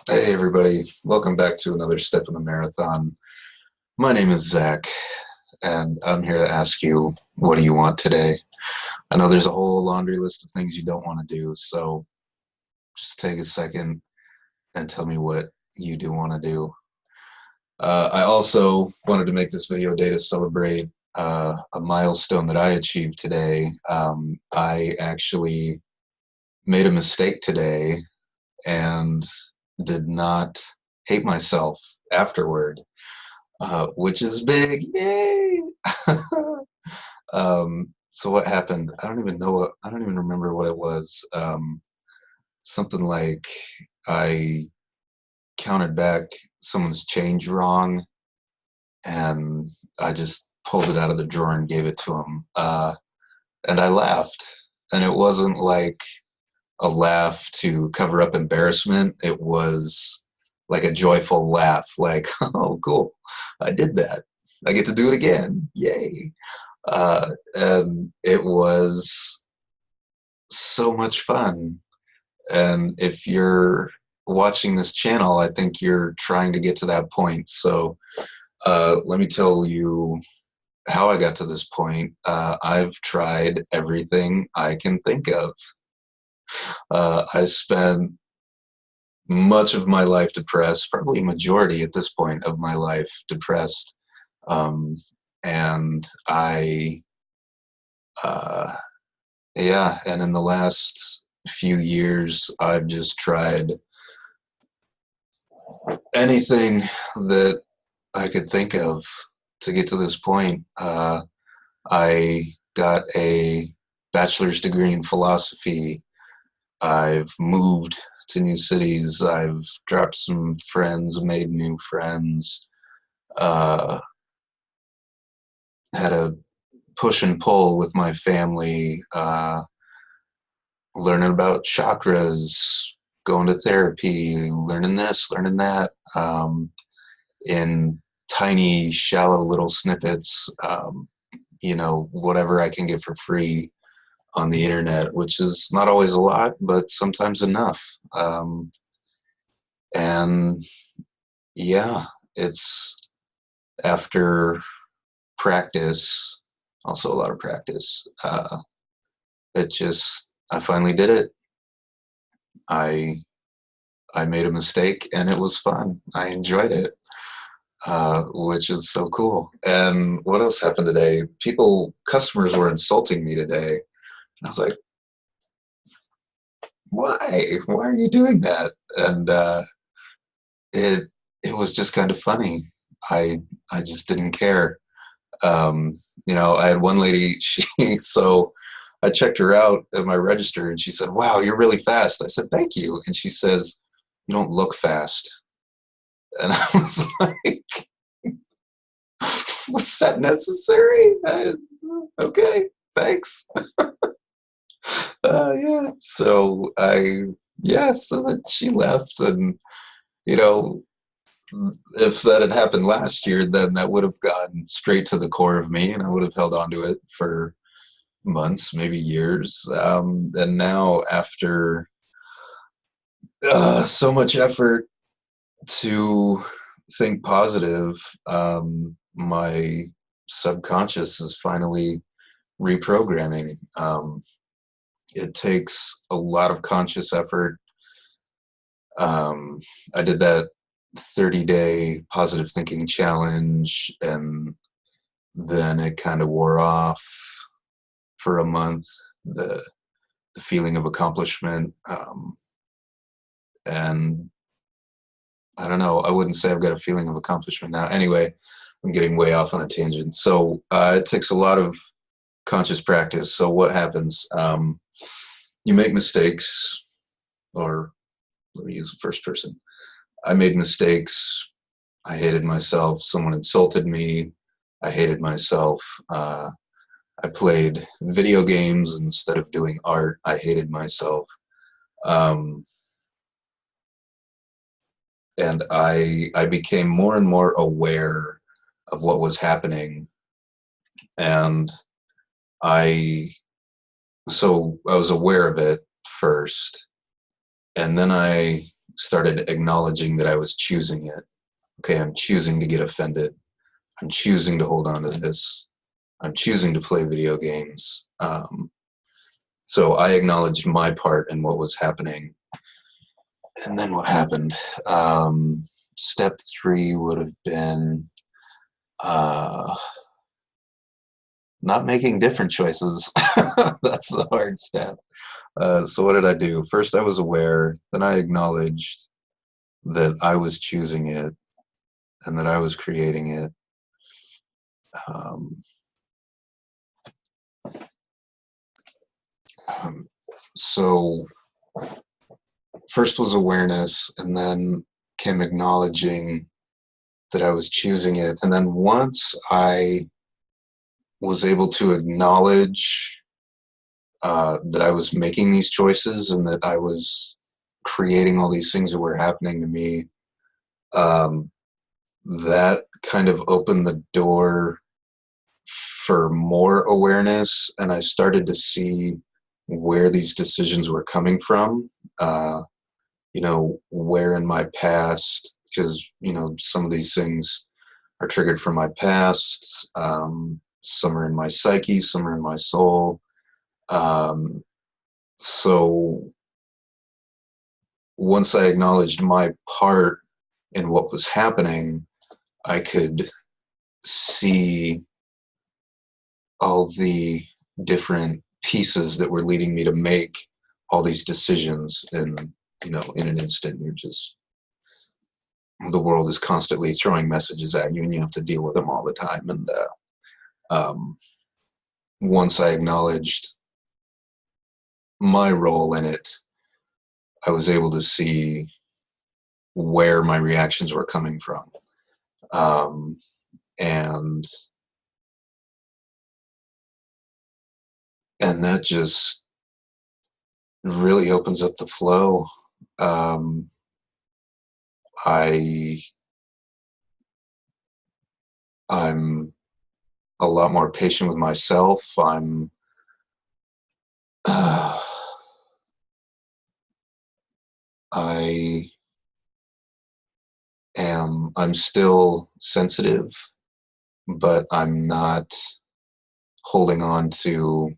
Hey everybody, welcome back to another step in the marathon. My name is Zach, and I'm here to ask you, what do you want today? I know there's a whole laundry list of things you don't want to do, so just take a second and tell me what you do want to do. I also wanted to make this video today to celebrate a milestone that I achieved today. I actually made a mistake today and did not hate myself afterward. Which is big. Yay! So what happened? I don't even remember what it was. Something like I counted back someone's change wrong, and I just pulled it out of the drawer and gave it to him. And I laughed, and it wasn't like a laugh to cover up embarrassment. It was like a joyful laugh, like, oh, cool, I did that. I get to do it again. Yay. And it was so much fun. And if you're watching this channel, I think you're trying to get to that point. So let me tell you how I got to this point. I've tried everything I can think of. I spent much of my life depressed, probably a majority at this point of my life depressed. Um, and uh, yeah, and in the last few years, I've just tried anything that I could think of to get to this point. I got a bachelor's degree in philosophy. I've moved to new cities. I've dropped some friends, made new friends, uh, had a push and pull with my family, learning about chakras, going to therapy, learning this, learning that, in tiny, shallow little snippets, whatever I can get for free on the internet, which is not always a lot, but sometimes enough. And yeah, it's after practice, also a lot of practice. I finally did it. I I made a mistake and it was fun. I enjoyed it, which is so cool. And what else happened today? Customers were insulting me today. And I was like, why? Why are you doing that? And it it was just kind of funny. I I just didn't care. Um, I had one lady, so I checked her out at my register and she said, wow, you're really fast. I said, thank you. And she says, you don't look fast. And I was like, was that necessary? Okay, thanks. Yeah. So then she left, and you know, if that had happened last year, then that would have gone straight to the core of me, and I would have held on to it for months, maybe years. And now, after so much effort to think positive, my subconscious is finally reprogramming. It takes a lot of conscious effort. I did that 30-day positive thinking challenge, and then it kind of wore off for a month. The the feeling of accomplishment, and I don't know. I wouldn't say I've got a feeling of accomplishment now. Anyway, I'm getting way off on a tangent. So it takes a lot of conscious practice. So what happens? You make mistakes, or let me use the first person. I made mistakes. I hated myself. Someone insulted me. I hated myself. I played video games instead of doing art. I hated myself. Um, and I became more and more aware of what was happening. And I I was aware of it first, and then I started acknowledging that I was choosing it. Okay, I'm choosing to get offended. I'm choosing to hold on to this. I'm choosing to play video games. So I acknowledged my part in what was happening. And then what happened? Step 3 would have been not making different choices. That's the hard step. So what did I do? First, I was aware. Then I acknowledged that I was choosing it and that I was creating it. Um, so first was awareness, and then came acknowledging that I was choosing it. And then once I was able to acknowledge that I was making these choices and that I was creating all these things that were happening to me, that kind of opened the door for more awareness, and I started to see where these decisions were coming from. Where in my past, because some of these things are triggered from my past. Some are in my psyche, some are in my soul. So once I acknowledged my part in what was happening, I could see all the different pieces that were leading me to make all these decisions. And in an instant, the world is constantly throwing messages at you, and you have to deal with them all the time. And once I acknowledged my role in it, I was able to see where my reactions were coming from. And that just really opens up the flow. I'm a lot more patient with myself. I'm still sensitive, but I'm not holding on to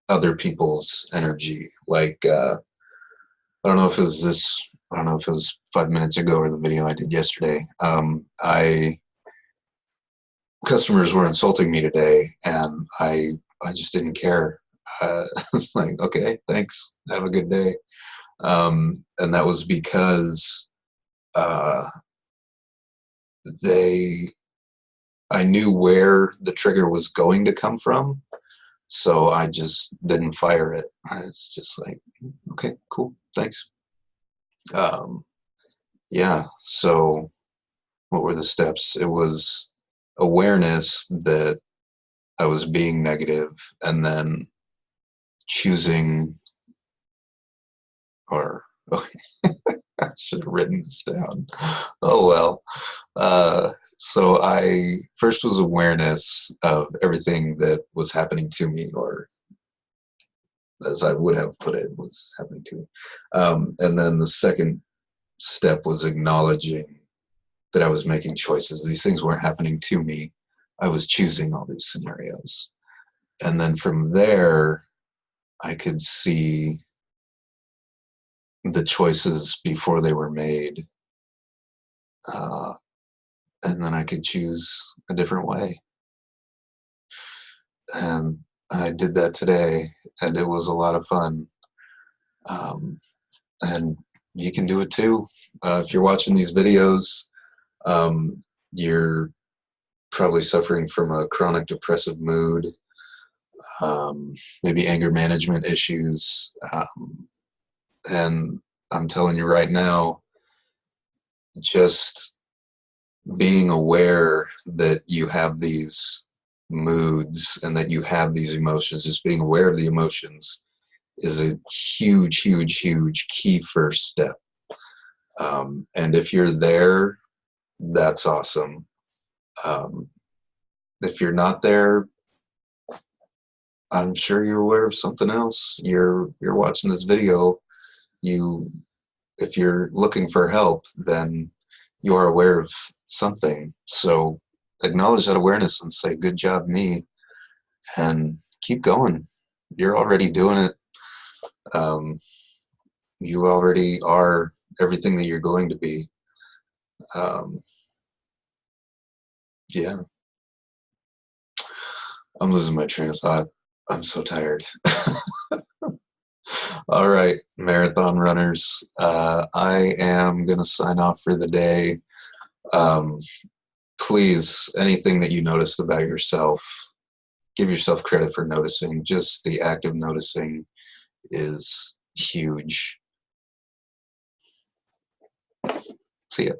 other people's energy. Like, I don't know if it was this, I don't know if it was 5 minutes ago or the video I did yesterday. Customers were insulting me today, and I just didn't care. It's like, okay, thanks, have a good day. And that was because uh, I knew where the trigger was going to come from, so I just didn't fire it. It's just like, okay, cool, thanks. Yeah, so what were the steps? It was awareness that I was being negative, and then choosing, or okay, I should have written this down. Oh well. So I first was awareness of everything that was happening to me, or as I would have put it, was happening to me. And then the second step was acknowledging that I was making choices. These things weren't happening to me. I was choosing all these scenarios. And then from there, I could see the choices before they were made. And then I could choose a different way. And I did that today, and it was a lot of fun. And you can do it too. If you're watching these videos, you're probably suffering from a chronic depressive mood, maybe anger management issues. And I'm telling you right now, just being aware that you have these moods and that you have these emotions, just being aware of the emotions is a huge, huge, huge key first step. And if you're there, that's awesome. If you're not there, I'm sure you're aware of something else. You're watching this video. You if you're looking for help, then you are aware of something. So acknowledge that awareness and say, good job, me, and keep going. You're already doing it. Um, you already are everything that you're going to be. Um, yeah, I'm losing my train of thought. I'm so tired. All right, marathon runners. I am going to sign off for the day. Um, please, anything that you noticed about yourself, give yourself credit for noticing. Just the act of noticing is huge. See ya.